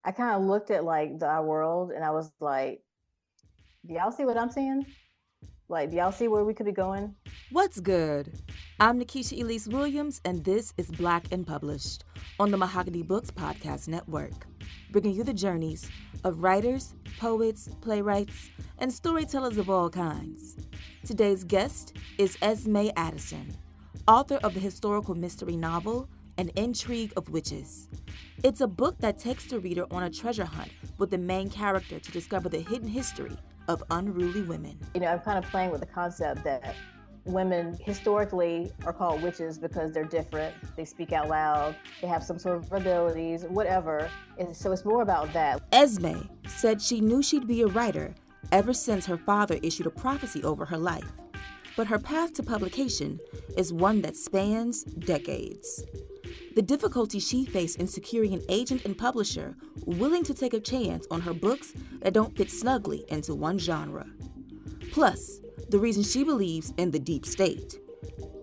I kind of looked at like our world and I was like, do y'all see what I'm seeing? Like, do y'all see where we could be going? What's good? I'm Nikisha Elise Williams, and this is Black and Published on the Mahogany Books Podcast Network, bringing you the journeys of writers, poets, playwrights, and storytellers of all kinds. Today's guest is Esme Addison, author of the historical mystery novel An Intrigue of Witches. It's a book that takes the reader on a treasure hunt with the main character to discover the hidden history of unruly women. I'm kind of playing with the concept that women historically are called witches because they're different. They speak out loud. They have some sort of abilities, whatever. And so it's more about that. Esme said she knew she'd be a writer ever since her father issued a prophecy over her life. But her path to publication is one that spans decades. The difficulty she faced in securing an agent and publisher willing to take a chance on her books that don't fit snugly into one genre. Plus, the reason she believes in the deep state.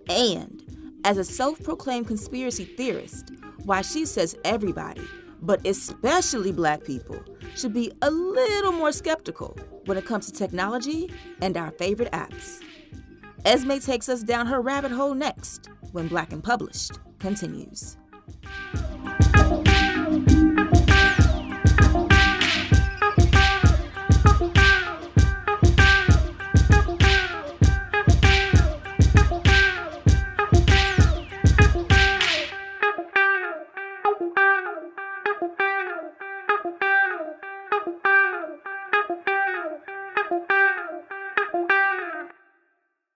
And, as a self-proclaimed conspiracy theorist, why she says everybody, but especially Black people, should be a little more skeptical when it comes to technology and our favorite apps. Esme takes us down her rabbit hole next when Black and Published continues.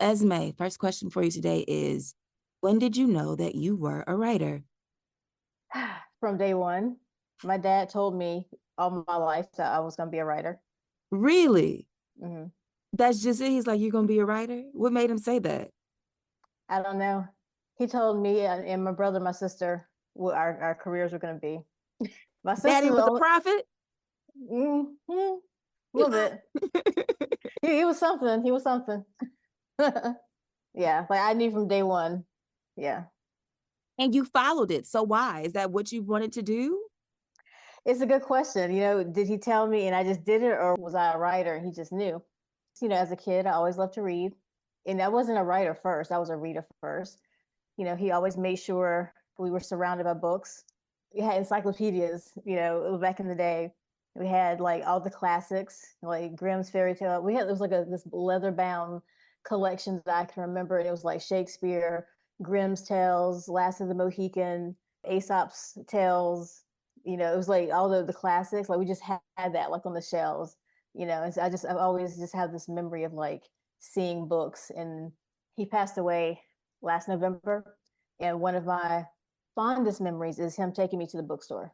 Esme, first question for you today is, when did you know that you were a writer? From day one, my dad told me all my life that I was going to be a writer. Really? Mm-hmm. That's just it? He's like, you're going to be a writer? What made him say that? I don't know. He told me and my brother, my sister, what our careers were going to be. My sister Daddy was was a only, prophet? a little bit. He was something. He was something. Yeah, like I knew from day one. Yeah. And you followed it. So why? Is that what you wanted to do? It's a good question. Did he tell me and I just did it, or was I a writer and he just knew? As a kid, I always loved to read. And I wasn't a writer first, I was a reader first. He always made sure we were surrounded by books. We had encyclopedias, back in the day. We had like all the classics, like Grimm's fairy tale. It was like this leather bound collection that I can remember. And it was like Shakespeare, Grimm's tales, Last of the Mohican, Aesop's tales. It was like all the classics. Like we just had that like on the shelves. And so I've always just had this memory of like seeing books. And he passed away last November. And one of my fondest memories is him taking me to the bookstore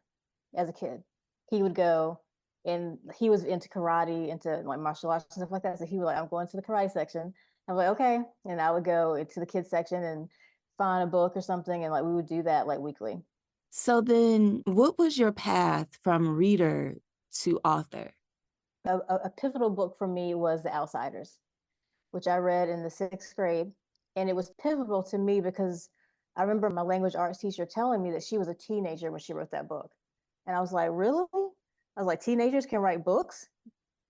as a kid. He would go, and he was into karate, into like martial arts and stuff like that. So he was like, I'm going to the karate section. I'm like, okay. And I would go into the kids section and find a book or something. And like we would do that like weekly. So then what was your path from reader to author? A pivotal book for me was The Outsiders, which I read in the sixth grade. And it was pivotal to me because I remember my language arts teacher telling me that she was a teenager when she wrote that book. And I was like, really? I was like, teenagers can write books?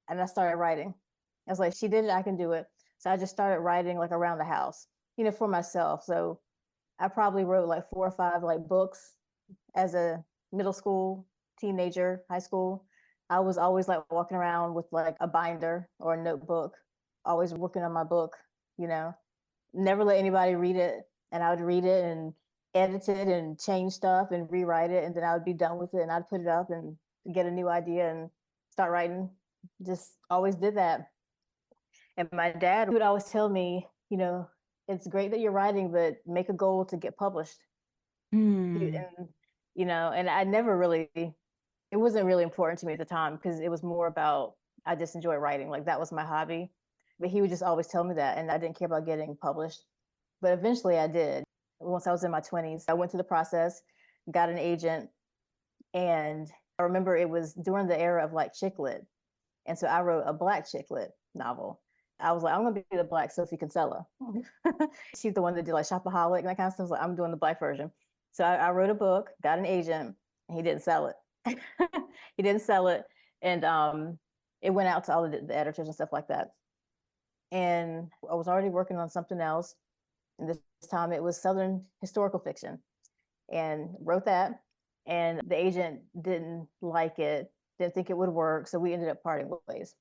And I started writing. I was like, she did it, I can do it. So I just started writing like around the house, for myself. So I probably wrote like 4 or 5 like books as a middle school, teenager, high school. I was always like walking around with like a binder or a notebook, always working on my book, you know, never let anybody read it. And I would read it and edit it and change stuff and rewrite it. And then I would be done with it and I'd put it up and get a new idea and start writing. Just always did that. And my dad would always tell me, it's great that you're writing, but make a goal to get published. Hmm. And I never really, it wasn't really important to me at the time because it was more about, I just enjoy writing. Like that was my hobby. But he would just always tell me that. And I didn't care about getting published. But eventually I did. Once I was in my 20s, I went through the process, got an agent. And I remember it was during the era of like chick lit. And so I wrote a Black chick lit novel. I was like, I'm going to be the Black Sophie Kinsella. She's the one that did like Shopaholic and that kind of stuff. So I'm doing the Black version. So I wrote a book, got an agent, and he didn't sell it. He didn't sell it, and it went out to all the editors and stuff like that. And I was already working on something else, and this time it was Southern historical fiction, and wrote that. And the agent didn't like it, didn't think it would work, so we ended up parting ways.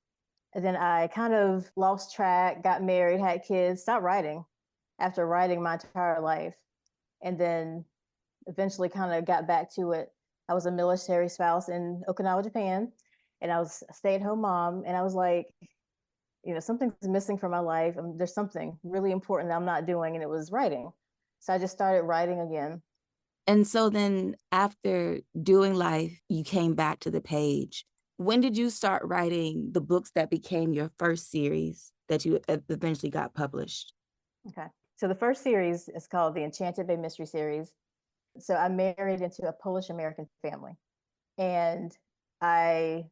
And then I kind of lost track, got married, had kids, stopped writing after writing my entire life. And then eventually kind of got back to it. I was a military spouse in Okinawa, Japan, and I was a stay-at-home mom. And I was like, something's missing from my life. There's something really important that I'm not doing, and it was writing. So I just started writing again. And so then after doing life, you came back to the page. When did you start writing the books that became your first series that you eventually got published? Okay. So the first series is called the Enchanted Bay Mystery Series. So I married into a Polish American family. And at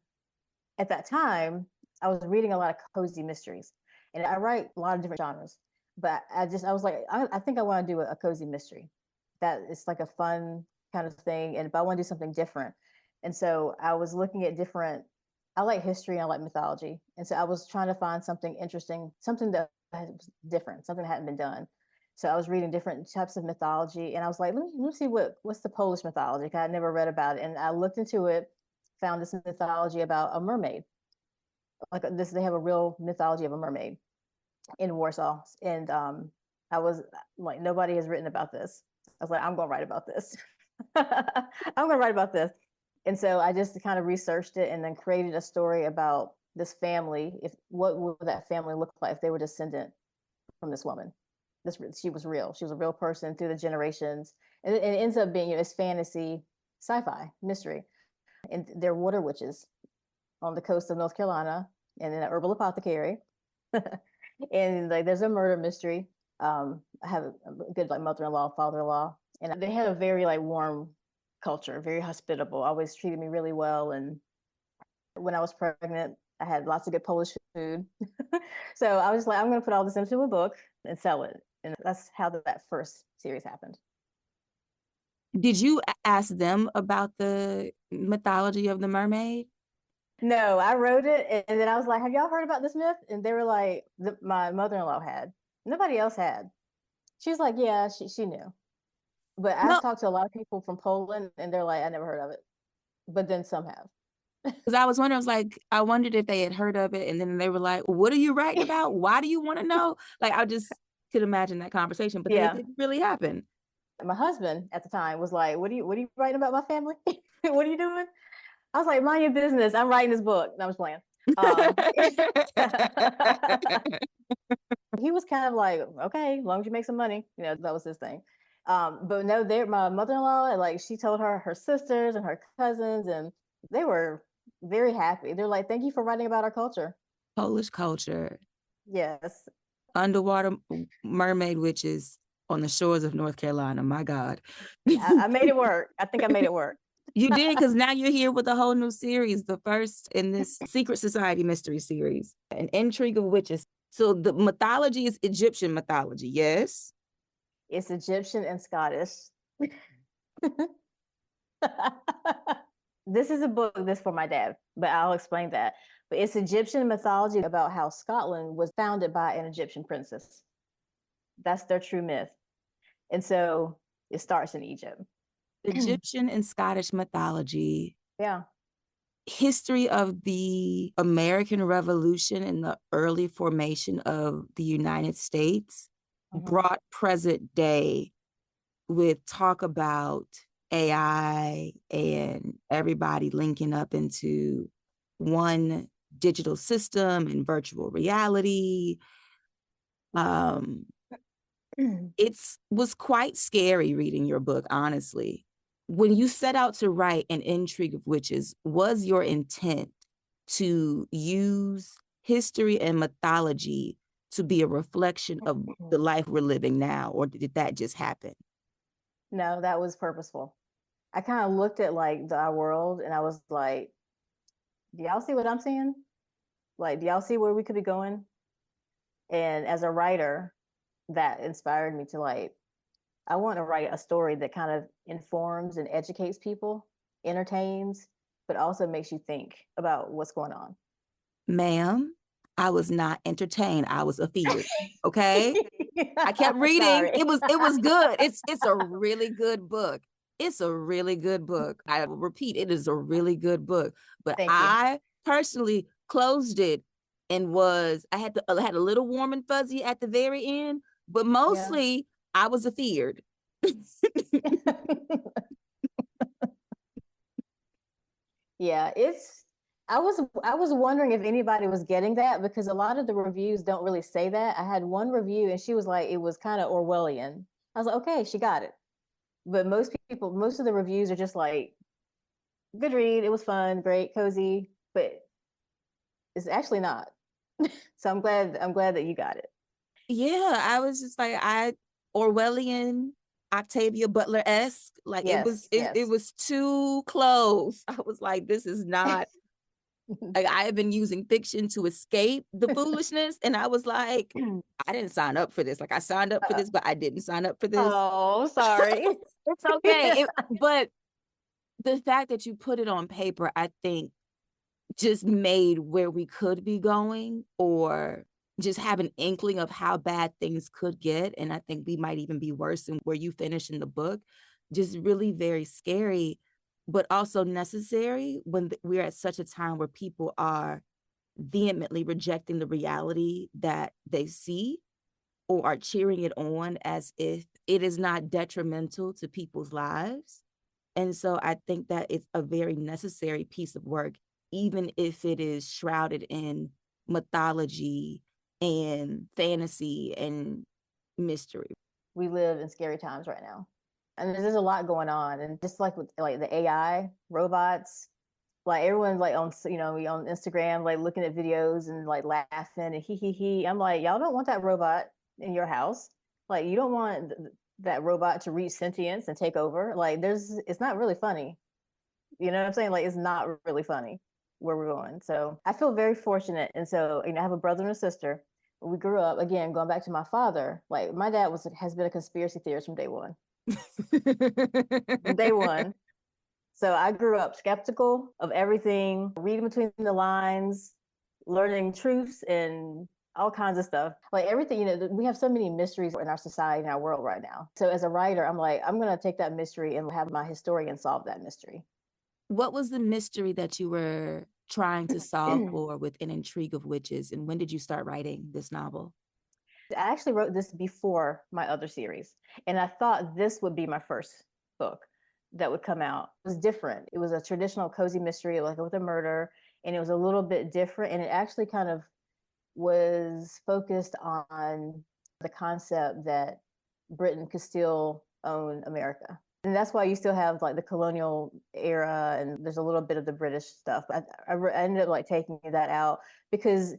that time, I was reading a lot of cozy mysteries. And I write a lot of different genres. But I was like, I think I want to do a cozy mystery. That it's like a fun kind of thing. And if I want to do something different. And so I was looking at I like history and I like mythology. And so I was trying to find something interesting, something that was different, something that hadn't been done. So I was reading different types of mythology, and I was like, let me see what's the Polish mythology. I had never read about it, and I looked into it, found this mythology about a mermaid. Like this, they have a real mythology of a mermaid in Warsaw, and I was like, nobody has written about this. I was like, I'm going to write about this. I'm going to write about this. And so I just kind of researched it and then created a story about this family. What would that family look like if they were descendant from this woman? She was real. She was a real person through the generations, and it ends up being it's fantasy, sci-fi, mystery, and they're water witches on the coast of North Carolina, and then an herbal apothecary, and like there's a murder mystery. I have a good like mother-in-law, father-in-law, and they had a very like warm culture, very hospitable. Always treated me really well, and when I was pregnant, I had lots of good Polish food. So I was like, I'm going to put all this into a book and sell it. And that's how that first series happened. Did you ask them about the mythology of the mermaid? No, I wrote it, and then I was like, have y'all heard about this myth? And they were like, my mother-in-law had. Nobody else had. She was like, yeah, she knew. But I've No, talked to a lot of people from Poland, and they're like, I never heard of it. But then some have. because I was wondering, I wondered if they had heard of it, and then they were like, "What are you writing about? Why do you want to know?" Like, I just could imagine that conversation, but then it Yeah. didn't really happen. My husband at the time was like, what are you writing about my family? What are you doing? I was like, mind your business. I'm writing this book. And I was playing. He was kind of like, okay, as long as you make some money, that was his thing. But no, my mother-in-law, like she told her sisters and her cousins, and they were very happy. They're like, thank you for writing about our culture. Polish culture, Yes. underwater mermaid witches on the shores of North Carolina. My God. I made it work. I think I made it work. You did, because now you're here with a whole new series, the first in this Secret Society mystery series, An Intrigue of Witches. So the mythology is Egyptian mythology, yes? It's Egyptian and Scottish. This is a book this for my dad, but I'll explain that. But it's Egyptian mythology about how Scotland was founded by an Egyptian princess. That's their true myth. And so it starts in Egypt. Egyptian and Scottish mythology. Yeah. History of the American Revolution and the early formation of the United States brought present day with talk about AI and everybody linking up into one digital system and virtual reality. It was quite scary reading your book, honestly. When you set out to write An Intrigue of Witches, was your intent to use history and mythology to be a reflection of the life we're living now, or did that just happen? No, that was purposeful. I kind of looked at like our world, and I was like, do y'all see what I'm seeing? Like, do y'all see where we could be going? And as a writer, that inspired me to like, I want to write a story that kind of informs and educates people, entertains, but also makes you think about what's going on. Ma'am, I was not entertained. I was afeared. Okay. I kept reading. Sorry. It was good. It's a really good book. It's a really good book. I will repeat, it is a really good book. But Thank you. I personally closed it and I had a little warm and fuzzy at the very end, but Yeah. mostly I was afeared. Yeah, I was wondering if anybody was getting that because a lot of the reviews don't really say that. I had one review and she was like it was kind of Orwellian. I was like, okay, she got it. But most of the reviews are just like good read, it was fun, great, cozy, but it's actually not. So I'm glad that you got it. Yeah, I was just like I Orwellian, Octavia Butler-esque. Like Yes, it yes. was too close. I was like, this is not like I have been using fiction to escape the foolishness. And I was like, I didn't sign up for this. Like I signed up for this, but I didn't sign up for this. Oh, sorry. It's okay. But the fact that you put it on paper, I think just made where we could be going or just have an inkling of how bad things could get. And I think we might even be worse than where you finish in the book. Just really very scary, but also necessary when we're at such a time where people are vehemently rejecting the reality that they see or are cheering it on as if it is not detrimental to people's lives. And so I think that it's a very necessary piece of work, even if it is shrouded in mythology and fantasy and mystery. We live in scary times right now. And there's a lot going on. And just like with like the AI, robots, like everyone's like on on Instagram like looking at videos and like laughing and he. I'm like, y'all don't want that robot in your house. Like you don't want that robot to reach sentience and take over. Like it's not really funny. You know what I'm saying? Like it's not really funny where we're going. So I feel very fortunate. And so, I have a brother and a sister. We grew up again, going back to my father, like my dad has been a conspiracy theorist from day one. From day one. So I grew up skeptical of everything, reading between the lines, learning truths and all kinds of stuff. Like everything, we have so many mysteries in our society, in our world right now. So as a writer, I'm like, I'm going to take that mystery and have my historian solve that mystery. What was the mystery that you were trying to solve for with An Intrigue of Witches? And when did you start writing this novel? I actually wrote this before my other series, and I thought this would be my first book that would come out. It was different. It was a traditional cozy mystery, like with a murder, and it was a little bit different. And it actually kind of was focused on the concept that Britain could still own America. And that's why you still have like the colonial era, and there's a little bit of the British stuff. I ended up like taking that out because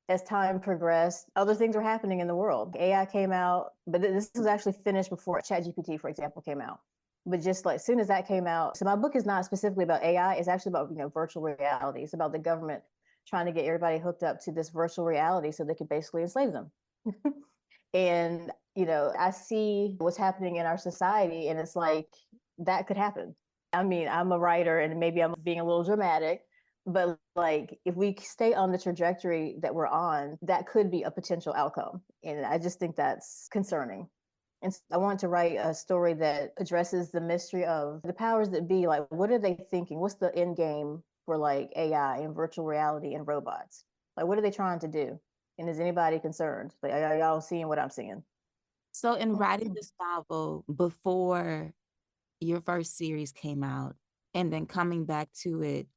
as time progressed, other things were happening in the world. AI came out, but this was actually finished before ChatGPT, for example, came out. But just like as soon as that came out, so my book is not specifically about AI. It's actually about virtual reality. It's about the government trying to get everybody hooked up to this virtual reality so they could basically enslave them. And I see what's happening in our society, and it's like that could happen. I mean, I'm a writer, and maybe I'm being a little dramatic, but like if we stay on the trajectory that we're on, that could be a potential outcome, and I just think that's concerning. And so I want to write a story that addresses the mystery of the powers that be. Like, what are they thinking? What's the end game for like AI and virtual reality and robots? Like, what are they trying to do? And is anybody concerned? Like, are y'all seeing what I'm seeing? So, in writing this novel before your first series came out, and then coming back to it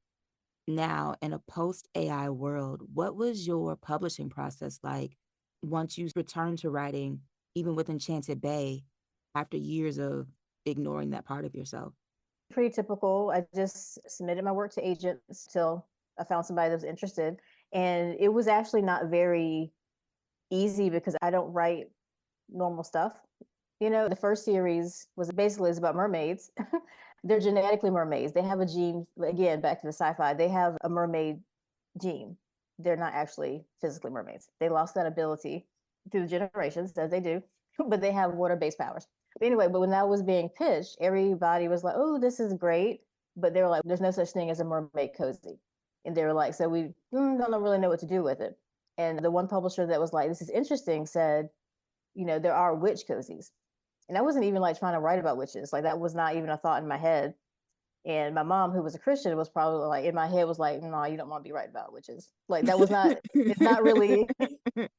now in a post AI world, what was your publishing process like once you returned to writing, even with Enchanted Bay, after years of ignoring that part of yourself? Pretty typical. I just submitted my work to agents till I found somebody that was interested. And it was actually not very easy because I don't write normal stuff. The first series was basically is about mermaids. They're genetically mermaids. They have a gene, again, back to the sci-fi, they have a mermaid gene. They're not actually physically mermaids. They lost that ability through the generations, as they do, but they have water-based powers. But anyway, but when that was being pitched, everybody was like, oh, this is great. but they were like, there's no such thing as a mermaid cozy. And they were like, so we don't really know what to do with it. And the one publisher that was like, this is interesting, said, there are witch cozies. And I wasn't even like trying to write about witches. Like that was not even a thought in my head. And my mom, who was a Christian, was probably like, in my head was like, no, you don't want to be writing about witches. Like that was not, it's not really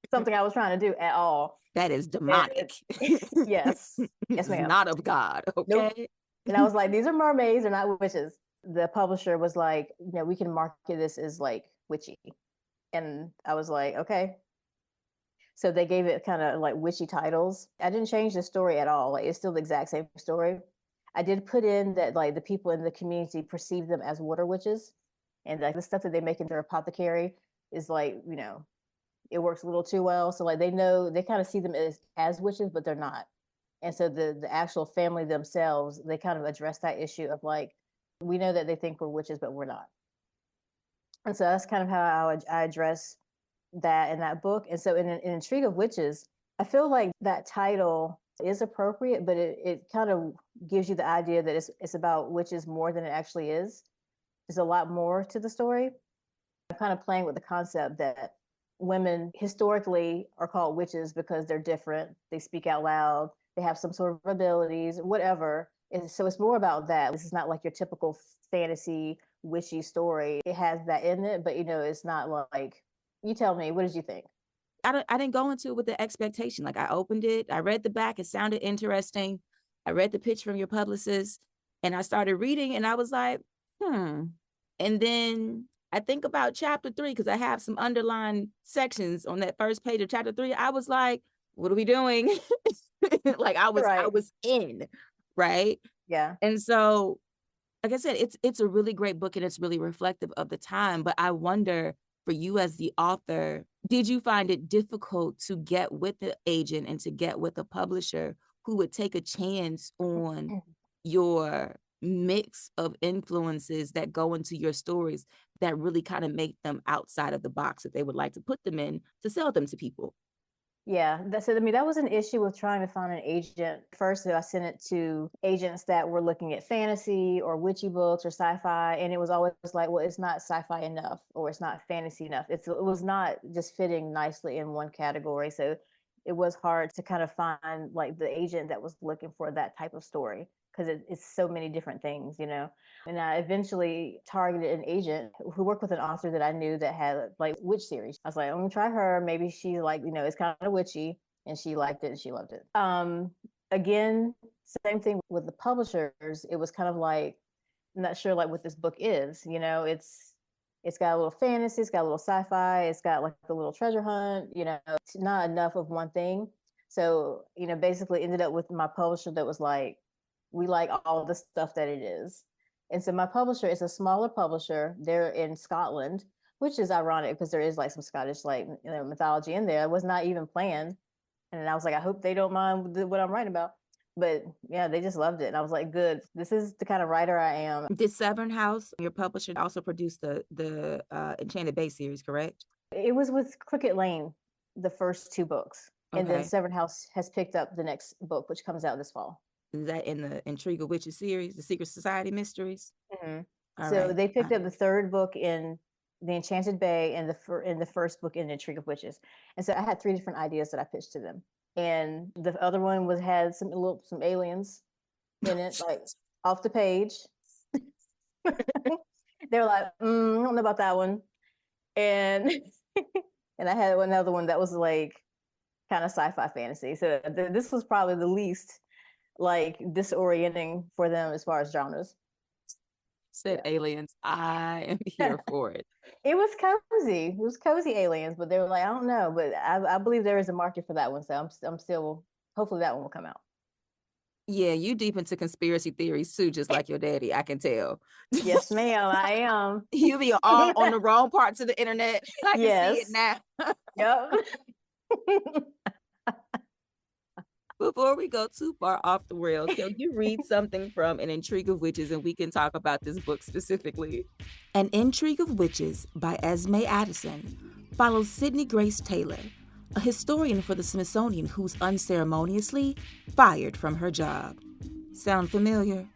something I was trying to do at all. That is demonic. Yes. Yes, ma'am. Not of God. Okay. Nope. And I was like, these are mermaids, they're not witches. The publisher was like, we can market this as like witchy. And I was like, okay. So they gave it kind of like witchy titles. I didn't change the story at all. Like it's still the exact same story. I did put in that like the people in the community perceive them as water witches. And like the stuff that they make in their apothecary is like, it works a little too well. So like they kind of see them as witches, but they're not. And so the actual family themselves, they kind of address that issue of like, we know that they think we're witches, but we're not. And so that's kind of how I address that in that book. And so in Intrigue of Witches, I feel like that title is appropriate, but it kind of gives you the idea that it's about witches more than it actually is. There's a lot more to the story. I'm kind of playing with the concept that women historically are called witches because they're different. They speak out loud. They have some sort of abilities, whatever. And so it's more about that. This is not like your typical fantasy witchy story. It has that in it, but it's not like, you tell me, what did you think? I didn't go into it with the expectation. Like I opened it, I read the back, it sounded interesting. I read the pitch from your publicist and I started reading and I was like, And then I think about chapter 3, because I have some underlined sections on that first page of chapter 3. I was like, what are we doing? Like I was in, right? Yeah. And so, like I said, it's a really great book and it's really reflective of the time. But I wonder, for you as the author, did you find it difficult to get with the agent and to get with a publisher who would take a chance on your mix of influences that go into your stories that really kind of make them outside of the box that they would like to put them in to sell them to people? Yeah, that was an issue with trying to find an agent. First, I sent it to agents that were looking at fantasy or witchy books or sci-fi, and it was always like, well, it's not sci-fi enough or it's not fantasy enough. It was not just fitting nicely in one category. So it was hard to kind of find like the agent that was looking for that type of story because it's so many different things, And I eventually targeted an agent who worked with an author that I knew that had like witch series. I was like, I'm gonna try her. Maybe she's like, it's kind of witchy, and she liked it and she loved it. Again, same thing with the publishers. It was kind of like, I'm not sure like what this book is. It's got a little fantasy, it's got a little sci-fi, it's got like a little treasure hunt. It's not enough of one thing. So basically ended up with my publisher that was like, we like all the stuff that it is. And so my publisher is a smaller publisher. They're in Scotland, which is ironic because there is like some Scottish like mythology in there. It was not even planned. And I was like, I hope they don't mind what I'm writing about. But yeah, they just loved it. And I was like, good. This is the kind of writer I am. Did Severn House, your publisher, also produce the Enchanted Bay series, correct? It was with Crooked Lane, the first 2 books. Okay. And then Severn House has picked up the next book, which comes out this fall. Is that in the Intrigue of Witches series, the Secret Society Mysteries? Mm-hmm. So they picked up the 3rd book in the Enchanted Bay and the first book in the Intrigue of Witches. And so I had 3 different ideas that I pitched to them. And the other one had some aliens in it, like off the page. They were like, I don't know about that one. And and I had another one that was like kind of sci-fi fantasy. So this was probably the least like disorienting for them as far as genres. Said aliens, I am here for it. It was cozy. It was cozy aliens, but they were like, I don't know, but I believe there is a market for that one. So I'm still, hopefully that one will come out. Yeah, you deep into conspiracy theories too, just like your daddy. I can tell. Yes, ma'am, I am. You be all on the wrong parts of the internet. I can see it now. Yep. Before we go too far off the rails, can you read something from An Intrigue of Witches and we can talk about this book specifically? An Intrigue of Witches by Esme Addison follows Sydney Grace Taylor, a historian for the Smithsonian who's unceremoniously fired from her job. Sound familiar?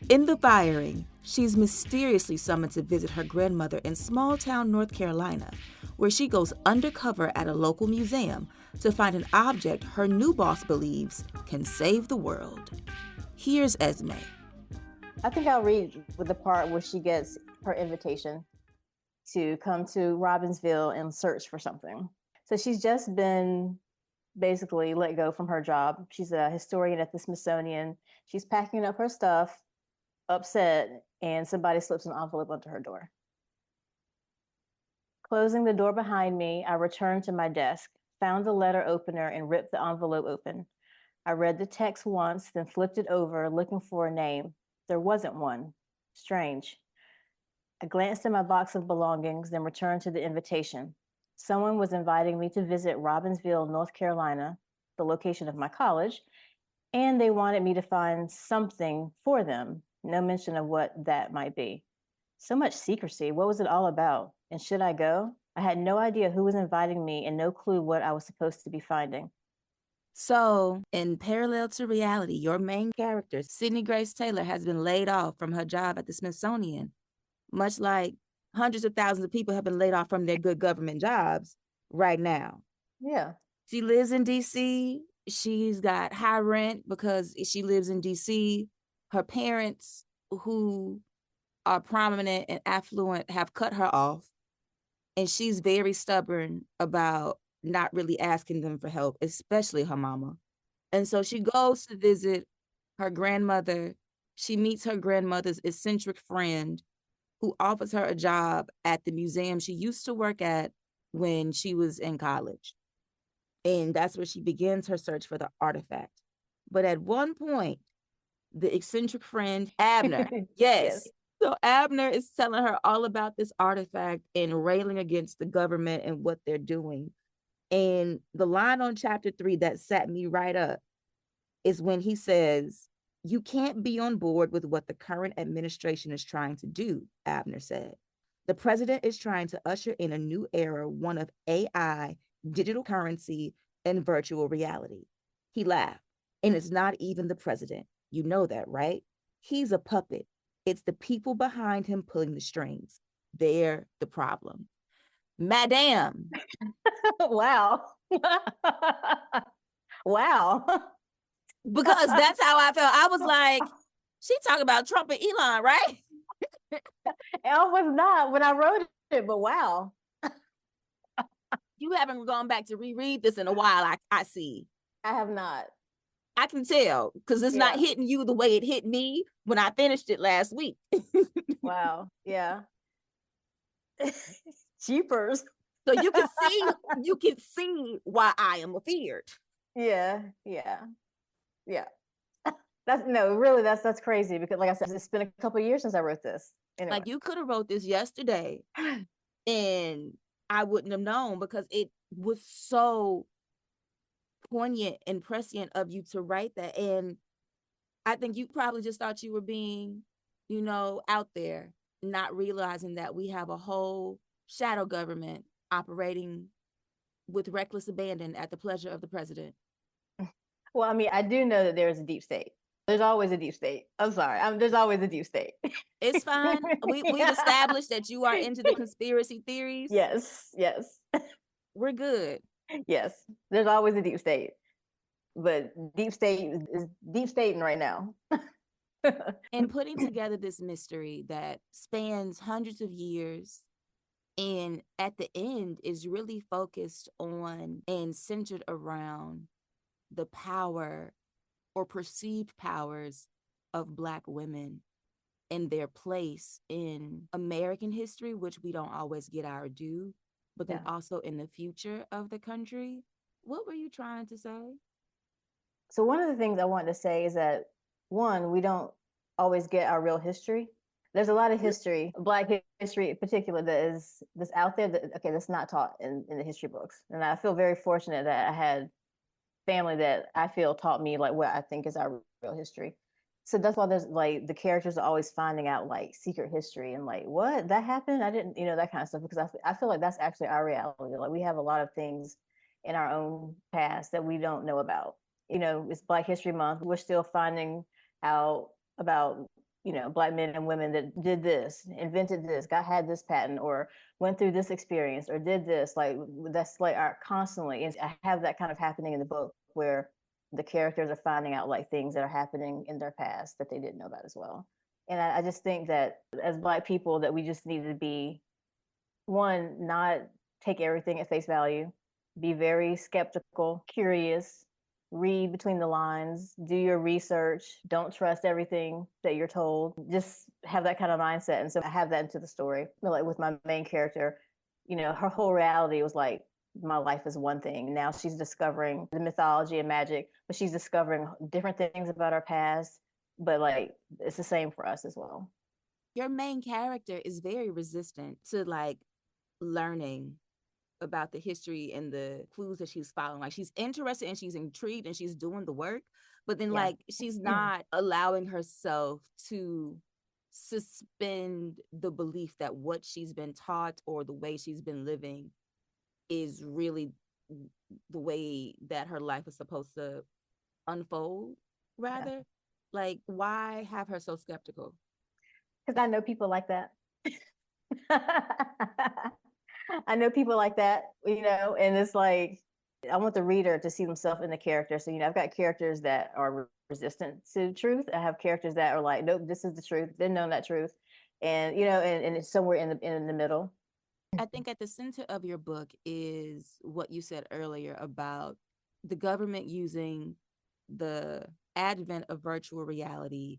In The Firing, she's mysteriously summoned to visit her grandmother in small-town North Carolina, where she goes undercover at a local museum to find an object her new boss believes can save the world. Here's Esme. I think I'll read with the part where she gets her invitation to come to Robbinsville and search for something. So she's just been basically let go from her job. She's a historian at the Smithsonian. She's packing up her stuff, upset, and somebody slips an envelope under her door. Closing the door behind me, I returned to my desk, found the letter opener, and ripped the envelope open. I read the text once, then flipped it over, looking for a name. There wasn't one. Strange. I glanced at my box of belongings, then returned to the invitation. Someone was inviting me to visit Robbinsville, North Carolina, the location of my college, and they wanted me to find something for them. No mention of what that might be. So much secrecy. What was it all about? And should I go? I had no idea who was inviting me and no clue what I was supposed to be finding. So, in parallel to reality, your main character, Sydney Grace Taylor, has been laid off from her job at the Smithsonian, much like hundreds of thousands of people have been laid off from their good government jobs right now. Yeah. She lives in DC. She's got high rent because she lives in DC. Her parents, who are prominent and affluent, have cut her off. And she's very stubborn about not really asking them for help, especially her mama. And so she goes to visit her grandmother. She meets her grandmother's eccentric friend who offers her a job at the museum she used to work at when she was in college. And that's where she begins her search for the artifact. But at one point, the eccentric friend, Abner, yes. So Abner is telling her all about this artifact and railing against the government and what they're doing. And the line on chapter 3 that sat me right up is when he says, "You can't be on board with what the current administration is trying to do," Abner said. "The president is trying to usher in a new era, one of AI, digital currency, and virtual reality." He laughed. "And it's not even the president. You know that, right? He's a puppet. It's the people behind him pulling the strings. They're the problem." Madame. Wow. Wow. Because that's how I felt. I was like, she talking about Trump and Elon, right? I was not when I wrote it, but wow. You haven't gone back to reread this in a while, I see. I have not. I can tell because it's not hitting you the way it hit me when I finished it last week. Wow. Yeah. Cheapers. So you can see why I am afeared. Yeah. That's crazy because, like I said, it's been a couple of years since I wrote this. Anyway. Like, you could have wrote this yesterday and I wouldn't have known because it was so poignant and prescient of you to write that. And I think you probably just thought you were being, out there, not realizing that we have a whole shadow government operating with reckless abandon at the pleasure of the president. Well, I mean, I do know that there's a deep state. There's always a deep state. I'm sorry. There's always a deep state. It's fine. We've established that you are into the conspiracy theories. Yes. We're good. Yes. There's always a deep state. But deep state is deep stating right now. And putting together this mystery that spans hundreds of years and at the end is really focused on and centered around the power or perceived powers of Black women and their place in American history, which we don't always get our due, but then also in the future of the country. What were you trying to say? So one of the things I wanted to say is that, one, we don't always get our real history. There's a lot of history, Black history in particular, that's out there that's not taught in the history books. And I feel very fortunate that I had family that I feel taught me like what I think is our real history. So that's why there's like the characters are always finding out like secret history and like, what, that happened? I didn't, that kind of stuff, because I feel like that's actually our reality. Like, we have a lot of things in our own past that we don't know about. It's Black History Month. We're still finding out about, Black men and women that did this, invented this, had this patent, or went through this experience, or did this. Like that's like our constantly, and I have that kind of happening in the book where the characters are finding out like things that are happening in their past that they didn't know about as well. And I just think that as Black people, that we just need to be, one, not take everything at face value, be very skeptical, curious, read between the lines, do your research, don't trust everything that you're told. Just have that kind of mindset. And so I have that into the story. Like with my main character, her whole reality was like, my life is one thing. Now she's discovering the mythology and magic, but she's discovering different things about her past. But like, it's the same for us as well. Your main character is very resistant to like learning about the history and the clues that she's following. Like she's interested and she's intrigued and she's doing the work, but then Yeah. like she's not allowing herself to suspend the belief that what she's been taught or the way she's been living is really the way that her life is supposed to unfold, rather. Yeah. Like, why have her so skeptical? Because I know people like that. I know people like that, and it's like, I want the reader to see themselves in the character. So, I've got characters that are resistant to truth. I have characters that are like, nope, this is the truth. They've known that truth. And, and it's somewhere in the middle. I think at the center of your book is what you said earlier about the government using the advent of virtual reality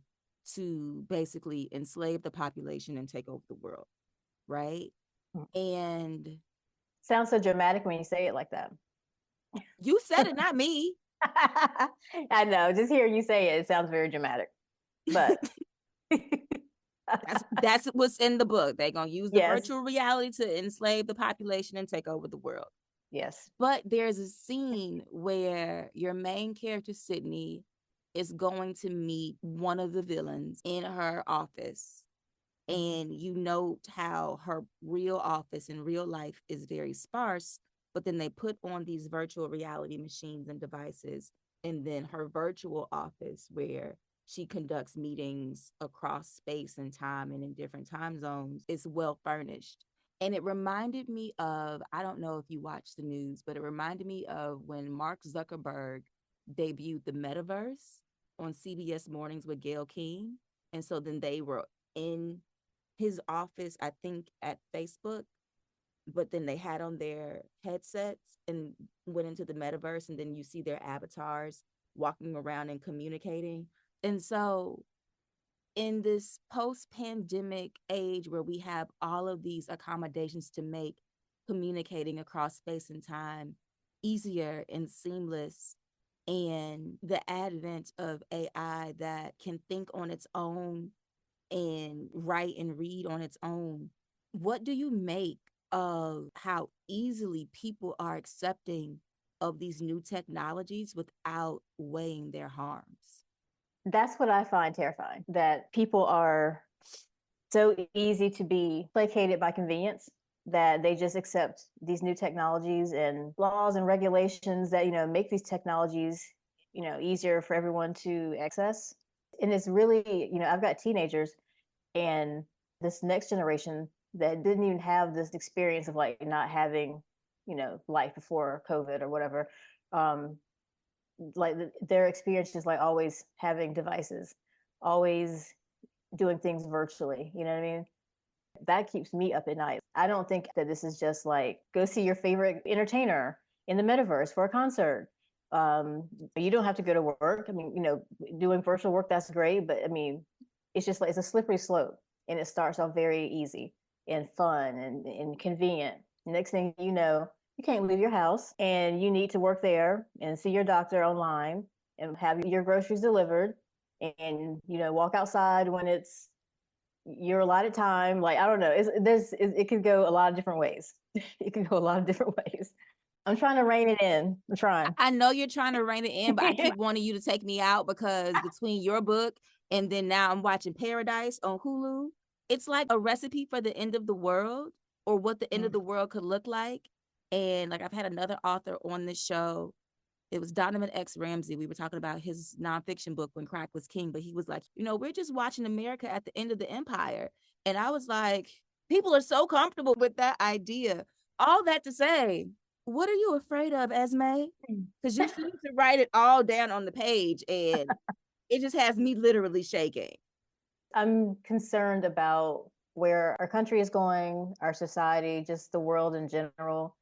to basically enslave the population and take over the world, right? And sounds so dramatic when you say it like that. You said it, not me. I know. Just hearing you say it sounds very dramatic. But that's what's in the book. They're gonna use the yes. virtual reality to enslave the population and take over the world. Yes. But there's a scene where your main character, Sydney, is going to meet one of the villains in her office. And you note how her real office in real life is very sparse, but then they put on these virtual reality machines and devices. And then her virtual office, where she conducts meetings across space and time and in different time zones, is well furnished. And it reminded me of, I don't know if you watch the news, but it reminded me of when Mark Zuckerberg debuted the metaverse on CBS Mornings with Gayle King. And so then they were in his office, I think at Facebook, but then they had on their headsets and went into the metaverse, and then you see their avatars walking around and communicating. And so in this post-pandemic age where we have all of these accommodations to make communicating across space and time easier and seamless, and the advent of AI that can think on its own and write and read on its own, what do you make of how easily people are accepting of these new technologies without weighing their harms? That's what I find terrifying, that people are so easy to be placated by convenience that they just accept these new technologies and laws and regulations that, make these technologies, easier for everyone to access. And it's really, I've got teenagers and this next generation that didn't even have this experience of like not having, life before COVID or whatever. Like their experience is like always having devices, always doing things virtually. You know what I mean? That keeps me up at night. I don't think that this is just like go see your favorite entertainer in the metaverse for a concert. You don't have to go to work. I mean, doing virtual work, that's great. But I mean, it's just like it's a slippery slope, and it starts off very easy and fun and convenient. Next thing you know, you can't leave your house and you need to work there and see your doctor online and have your groceries delivered and walk outside when it's your allotted time. Like I don't know, it could go a lot of different ways. It could go a lot of different ways. I'm trying to rein it in. I'm trying. I know you're trying to rein it in, but I keep wanting you to take me out because between your book and then now I'm watching Paradise on Hulu, it's like a recipe for the end of the world or what the end of the world could look like. And like I've had another author on this show it was Donovan X. Ramsey. We were talking about his nonfiction book, When Crack Was King, but he was like, we're just watching America at the end of the empire. And I was like, people are so comfortable with that idea. All that to say, what are you afraid of, Esme? Because you seem to write it all down on the page, and it just has me literally shaking. I'm concerned about where our country is going, our society, just the world in general.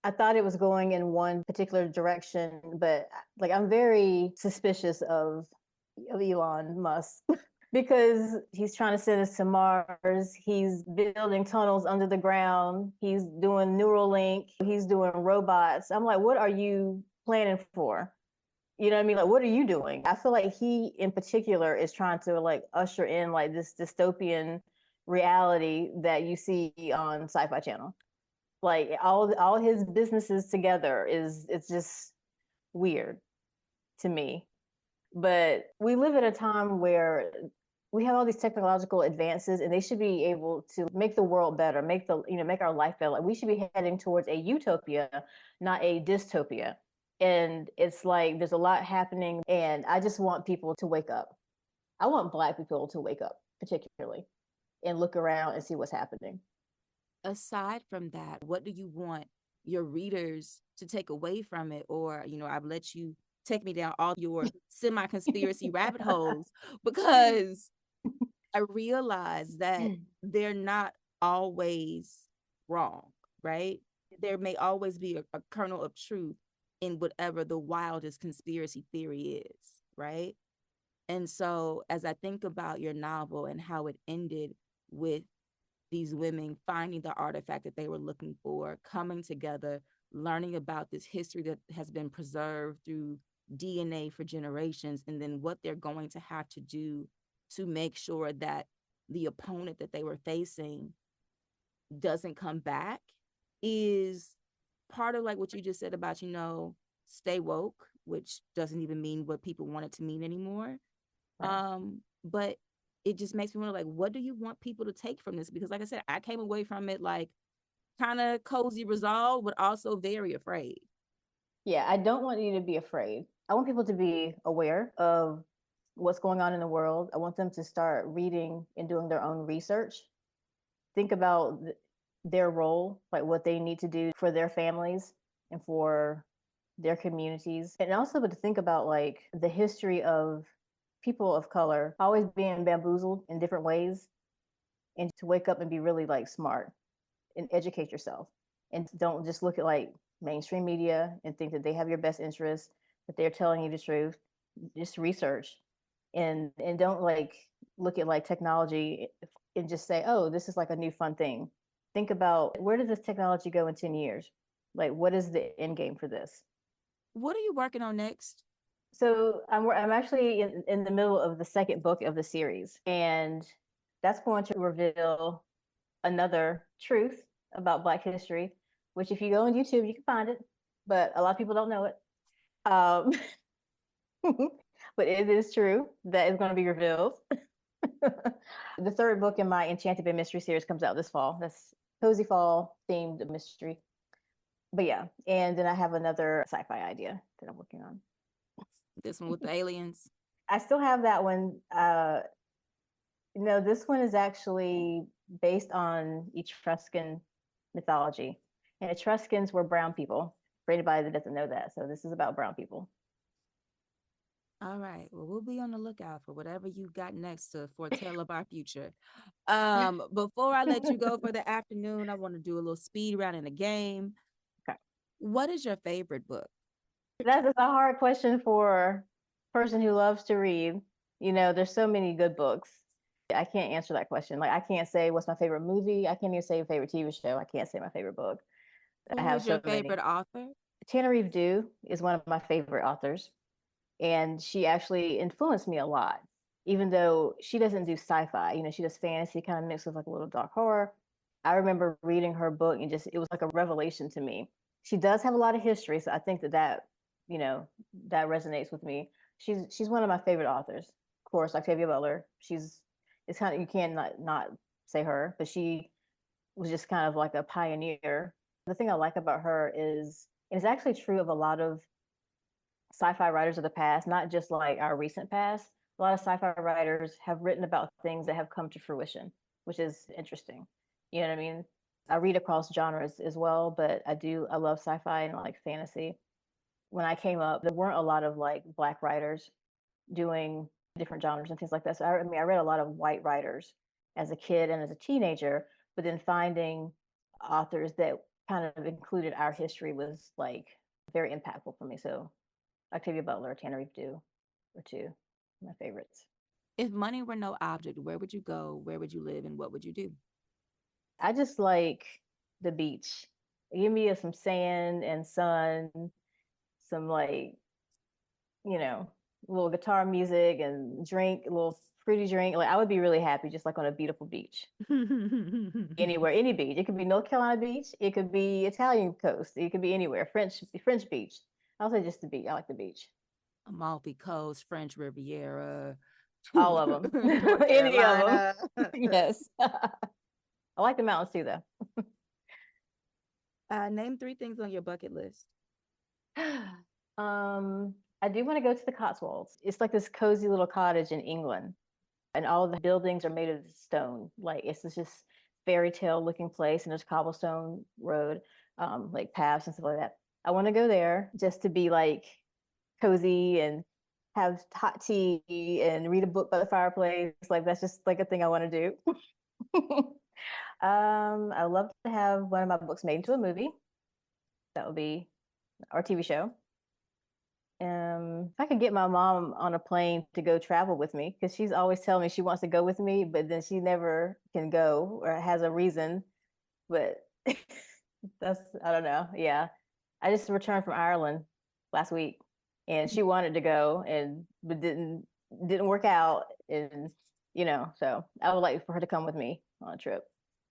I thought it was going in one particular direction, but like I'm very suspicious of Elon Musk because he's trying to send us to Mars. He's building tunnels under the ground. He's doing Neuralink. He's doing robots. I'm like, what are you planning for? You know what I mean? Like, what are you doing? I feel like he in particular is trying to like usher in like this dystopian reality that you see on Sci-Fi Channel. Like all his businesses together is it's just weird to me. But we live at a time where we have all these technological advances and they should be able to make the world better, make our life better. Like we should be heading towards a utopia, not a dystopia. And it's like there's a lot happening and I just want people to wake up. I want Black people to wake up particularly and look around and see what's happening. Aside from that, what do you want your readers to take away from it? Or, I've let you take me down all your semi-conspiracy rabbit holes, because I realize that they're not always wrong, right? There may always be a kernel of truth in whatever the wildest conspiracy theory is, right? And so as I think about your novel and how it ended with these women finding the artifact that they were looking for, coming together, learning about this history that has been preserved through DNA for generations, and then what they're going to have to do to make sure that the opponent that they were facing doesn't come back, is part of like what you just said about, stay woke, which doesn't even mean what people want it to mean anymore. Right. But it just makes me wonder, like, what do you want people to take from this? Because like I said, I came away from it like kind of cozy resolved, but also very afraid. Yeah, I don't want you to be afraid. I want people to be aware of what's going on in the world. I want them to start reading and doing their own research. Think about their role, like what they need to do for their families and for their communities. And also to think about like the history of people of color always being bamboozled in different ways, and to wake up and be really like smart and educate yourself, and don't just look at like mainstream media and think that they have your best interest, that they're telling you the truth. Just research, and don't like look at like technology and just say, oh, this is like a new fun thing. Think about, where does this technology go in 10 years? Like, what is the end game for this? What are you working on next? So I'm actually in the middle of the second book of the series, and that's going to reveal another truth about Black history, which if you go on YouTube, you can find it, but a lot of people don't know it. Um, but it is true that is going to be revealed. The third book in my Enchanted by Mystery series comes out this fall. That's cozy fall themed mystery. But yeah, and then I have another sci-fi idea that I'm working on. This one with the aliens? I still have that one. No, this one is actually based on Etruscan mythology. And Etruscans were brown people, for anybody that doesn't know that. So this is about brown people. All right. Well, we'll be on the lookout for whatever you got next to foretell of our future. Before I let you go for the afternoon, I want to do a little speed round in the game. Okay. What is your favorite book? That is a hard question for a person who loves to read. There's so many good books. I can't answer that question. Like, I can't say what's my favorite movie. I can't even say favorite TV show. I can't say my favorite book. I Who have is your so many. favorite author? Tanner Dew is one of my favorite authors, and she actually influenced me a lot. Even though she doesn't do sci-fi, she does fantasy kind of mixed with like a little dark horror. I remember reading her book and just it was like a revelation to me. She does have a lot of history, so I think that resonates with me. She's one of my favorite authors. Of course, Octavia Butler. It's kind of, you can't not say her, but she was just kind of like a pioneer. The thing I like about her is, and it's actually true of a lot of sci-fi writers of the past, not just like our recent past. A lot of sci-fi writers have written about things that have come to fruition, which is interesting. You know what I mean? I read across genres as well, but I love sci-fi and like fantasy. When I came up, there weren't a lot of like Black writers doing different genres and things like that. So I mean, I read a lot of white writers as a kid and as a teenager, but then finding authors that kind of included our history was like very impactful for me. So Octavia Butler, Tanner Reeve Dew are two of my favorites. If money were no object, where would you go? Where would you live? And what would you do? I just like the beach. Give me some sand and sun, some like, you know, little guitar music and drink, a little fruity drink. Like I would be really happy just like on a beautiful beach. Anywhere, any beach. It could be North Carolina beach, it could be Italian coast, it could be anywhere. French beach. I'll say just the beach. I like the beach. Amalfi Coast, French Riviera, All of them. North Any of them. Carolina. Yes. I like the mountains too, though. Name 3 things on your bucket list. I do want to go to the Cotswolds. It's like this cozy little cottage in England, and all the buildings are made of stone. Like it's just fairy tale looking place, and there's cobblestone road, like paths and stuff like that. I want to go there just to be like cozy and have hot tea and read a book by the fireplace. Like that's just like a thing I want to do. I love to have one of my books made into a movie. That would be our TV show. If I could get my mom on a plane to go travel with me, because she's always telling me she wants to go with me, but then she never can go or has a reason. But I don't know. Yeah. I just returned from Ireland last week and she wanted to go but didn't work out. And, so I would like for her to come with me on a trip.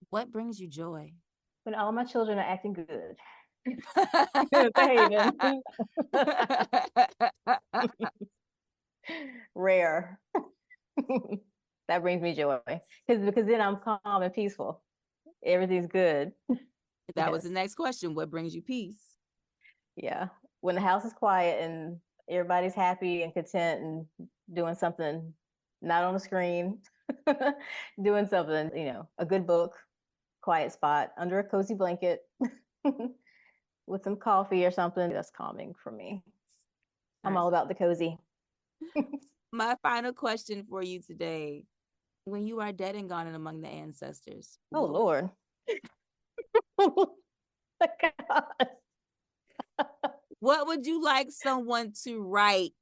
What brings you joy? When all my children are acting good. Behaving. Rare. That brings me joy because then I'm calm and peaceful. Everything's good. That was the next question. What brings you peace? Yeah. When the house is quiet and everybody's happy and content and doing something not on the screen, doing something, a good book, quiet spot under a cozy blanket with some coffee or something, that's calming for me. I'm all about the cozy. My final question for you today. When you are dead and gone and among the ancestors. Oh, Lord. Oh, God. What would you like someone to write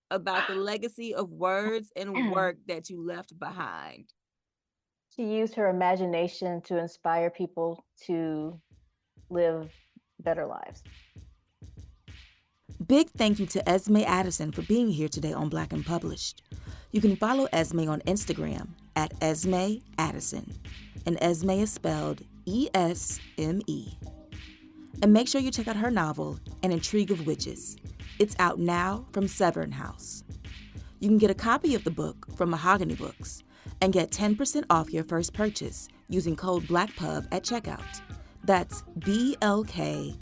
about the legacy of words and work that you left behind? She used her imagination to inspire people to live better lives. Big thank you to Esme Addison for being here today on Black and Published. You can follow Esme on Instagram at Esme Addison, and Esme is spelled E-S-M-E. And make sure you check out her novel, An Intrigue of Witches. It's out now from Severn House. You can get a copy of the book from Mahogany Books and get 10% off your first purchase using code BLACKPUB at checkout. That's BLKPUB.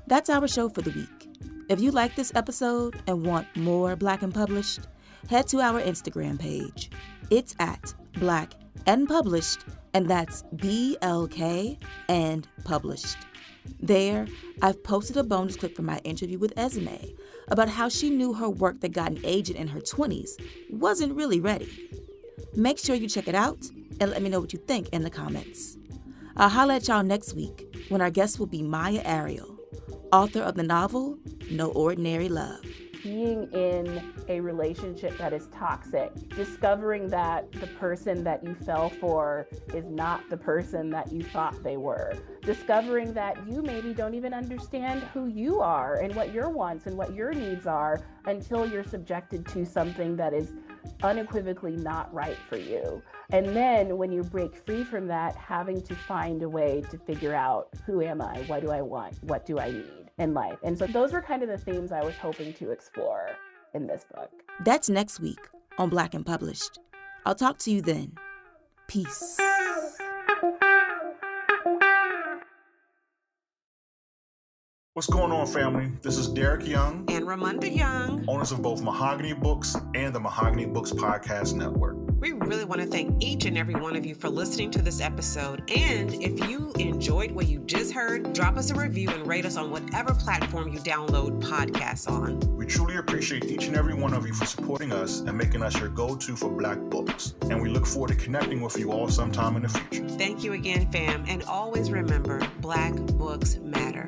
That's our show for the week. If you like this episode and want more Black and Published, head to our Instagram page. It's at Black and Published, and that's BLK and Published. There, I've posted a bonus clip from my interview with Esme about how she knew her work that got an agent in her 20s wasn't really ready. Make sure you check it out and let me know what you think in the comments. I'll holler at y'all next week when our guest will be Maya Ariel, author of the novel No Ordinary Love. Being in a relationship that is toxic, discovering that the person that you fell for is not the person that you thought they were, discovering that you maybe don't even understand who you are and what your wants and what your needs are until you're subjected to something that is unequivocally not right for you. And then when you break free from that, having to find a way to figure out, who am I? What do I want? What do I need in life? And so those were kind of the themes I was hoping to explore in this book. That's next week on Black and Published. I'll talk to you then. Peace. What's going on, family? This is Derek Young and Ramunda Young, owners of both Mahogany Books and the Mahogany Books Podcast Network. We really want to thank each and every one of you for listening to this episode. And if you enjoyed what you just heard, drop us a review and rate us on whatever platform you download podcasts on. We truly appreciate each and every one of you for supporting us and making us your go-to for Black books. And we look forward to connecting with you all sometime in the future. Thank you again, fam. And always remember, Black books matter.